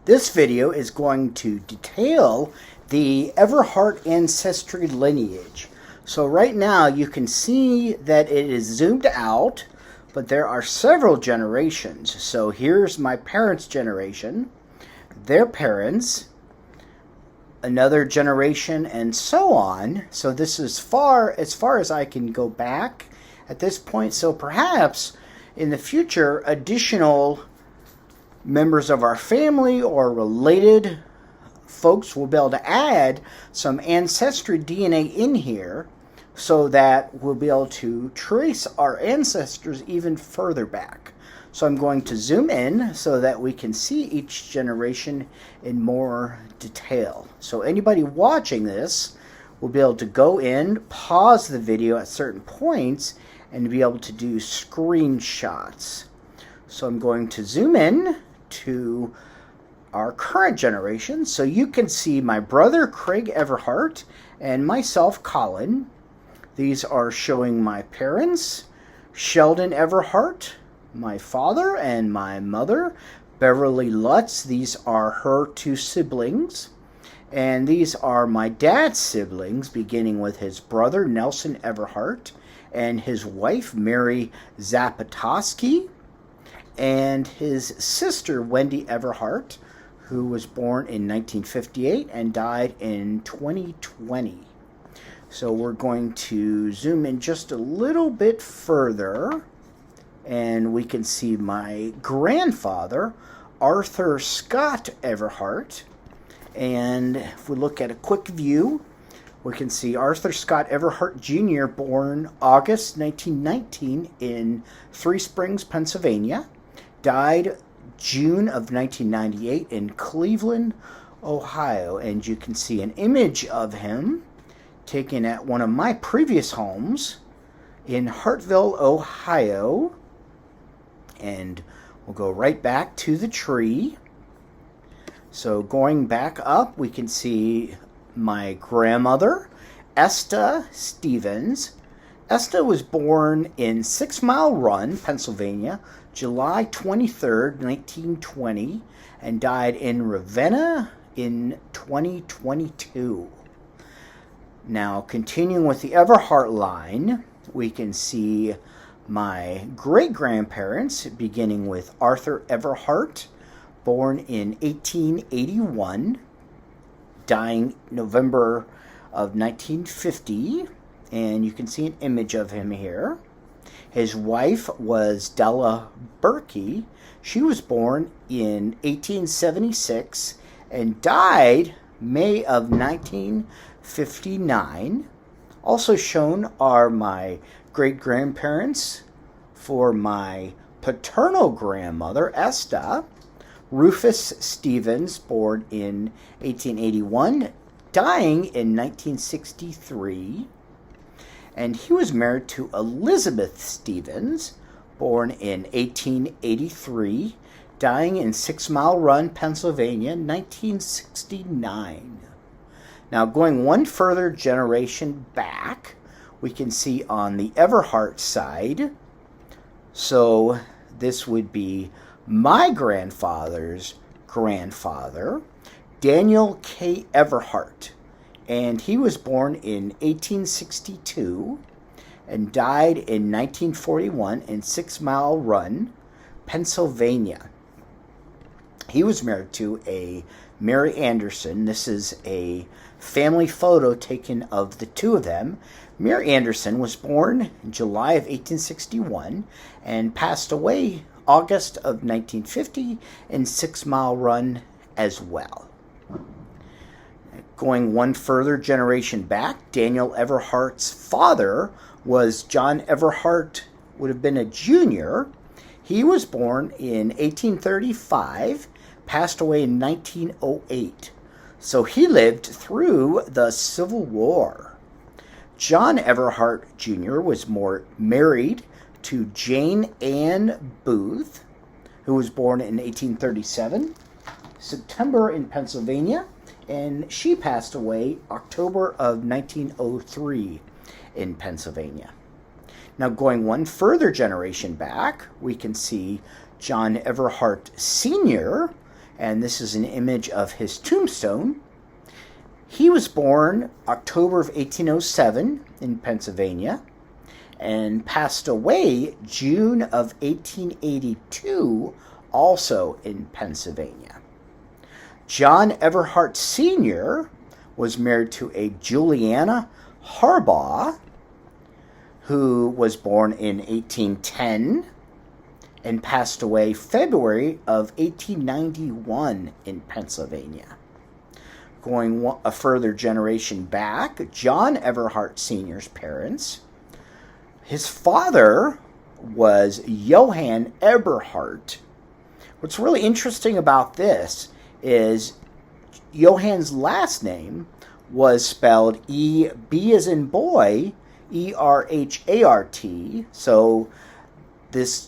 This video is going to detail the Everhart ancestry lineage. So right now you can see that it is zoomed out, but there are several generations. So here's my parents' generation, their parents, another generation, and so on. So this is as far as I can go back at this point. So perhaps in the future, additional members of our family or related folks will be able to add some ancestry DNA in here so that we'll be able to trace our ancestors even further back. So I'm going to zoom in so that we can see each generation in more detail. So anybody watching this will be able to go in, pause the video at certain points, and be able to do screenshots. So I'm going to zoom in to our current generation, so you can see my brother Craig Everhart and myself, Colin. These are showing my parents, Sheldon Everhart, my father, and my mother, Beverly Lutz. These are her two siblings. And these are my dad's siblings, beginning with his brother, Nelson Everhart, and his wife, Mary Zapotowski, and his sister, Wendel Eberhard, who was born in 1958 and died in 2020. So we're going to zoom in just a little bit further, and we can see my grandfather, Arthur Scott Everhart. And if we look at a quick view, we can see Arthur Scott Everhart Jr., born August 1919 in Three Springs, Pennsylvania. Died June of 1998 in Cleveland, Ohio. And you can see an image of him taken at one of my previous homes in Hartville, Ohio. And we'll go right back to the tree. So going back up, we can see my grandmother, Esta Stevens. Esta was born in 6 Mile Run, Pennsylvania, July 23rd, 1920, and died in Ravenna in 2022. Now, continuing with the Everhart line, we can see my great-grandparents, beginning with Arthur Everhart, born in 1881, dying November of 1950, and you can see an image of him here. His wife was Della Berkey. She was born in 1876 and died May of 1959. Also shown are my great-grandparents. For my paternal grandmother, Esta, Rufus Stevens, born in 1881, dying in 1963. And he was married to Elizabeth Stevens, born in 1883, dying in 6 Mile Run, Pennsylvania, 1969. Now, going one further generation back, we can see on the Everhart side, so this would be my grandfather's grandfather, Daniel K. Everhart, and he was born in 1862 and died in 1941 in 6 Mile Run, Pennsylvania. He was married to a Mary Anderson. This is a family photo taken of the two of them. Mary Anderson was born in July of 1861 and passed away August of 1950 in 6 Mile Run as well. Going one further generation back, Daniel Everhart's father was John Everhart, would have been a junior. He was born in 1835, passed away in 1908. So he lived through the Civil War. John Everhart Jr. was married to Jane Ann Booth, who was born in 1837, September in Pennsylvania, and she passed away October of 1903 in Pennsylvania. Now, going one further generation back, we can see John Everhart Sr., and this is an image of his tombstone. He was born October of 1807 in Pennsylvania and passed away June of 1882, also in Pennsylvania. John Everhart Sr. was married to a Juliana Harbaugh, who was born in 1810 and passed away February of 1891 in Pennsylvania. Going a further generation back, John Everhart Sr.'s parents, his father was Johann Eberhard. What's really interesting about this is Johann's last name was spelled E-B as in boy, E-R-H-A-R-T. So this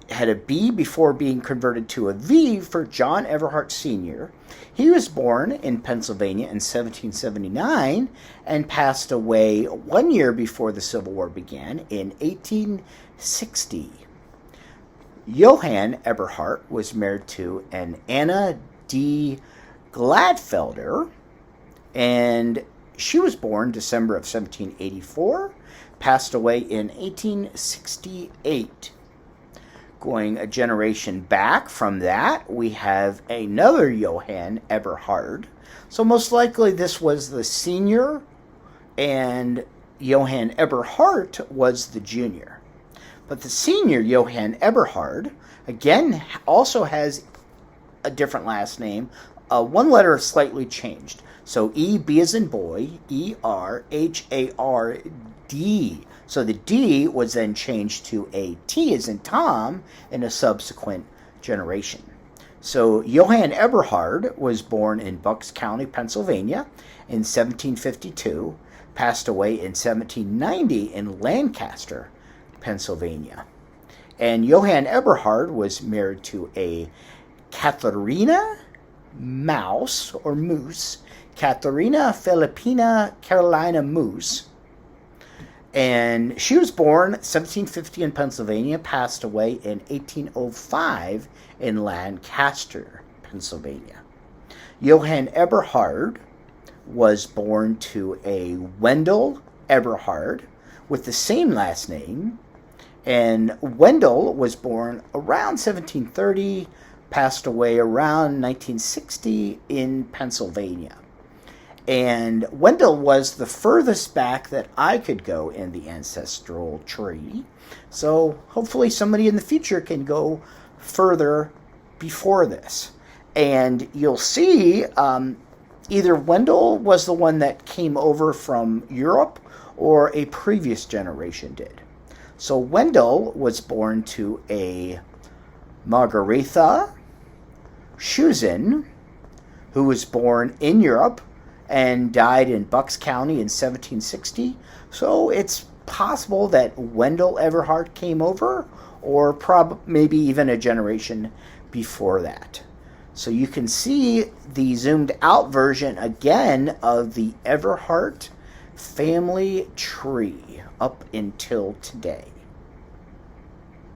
had a B before being converted to a V for John Everhart Sr. He was born in Pennsylvania in 1779 and passed away 1 year before the Civil War began in 1860. Johann Eberhart was married to an Anna D. Gladfelder, and she was born December of 1784, passed away in 1868. Going a generation back from that, we have another Johann Eberhard. So most likely this was the senior, and Johann Eberhart was the junior. But the senior, Johann Eberhard, again, also has a different last name. One letter is slightly changed. So E-B as in boy, E-R-H-A-R-D. So the D was then changed to a T as in Tom in a subsequent generation. So Johann Eberhard was born in Bucks County, Pennsylvania in 1752, passed away in 1790 in Lancaster, Pennsylvania. And Johann Eberhard was married to a Katharina Mouse, or Moose, Katharina Philippina Carolina Moose. And she was born 1750 in Pennsylvania, passed away in 1805 in Lancaster, Pennsylvania. Johann Eberhard was born to a Wendel Eberhard with the same last name. And Wendel was born around 1730, passed away around 1960 in Pennsylvania. And Wendel was the furthest back that I could go in the ancestral tree. So hopefully somebody in the future can go further before this. And you'll see either Wendel was the one that came over from Europe or a previous generation did. So Wendel was born to a Margaretha Schusen, who was born in Europe and died in Bucks County in 1760. So it's possible that Wendel Everhart came over, or maybe even a generation before that. So you can see the zoomed out version again of the Everhart family tree up until today.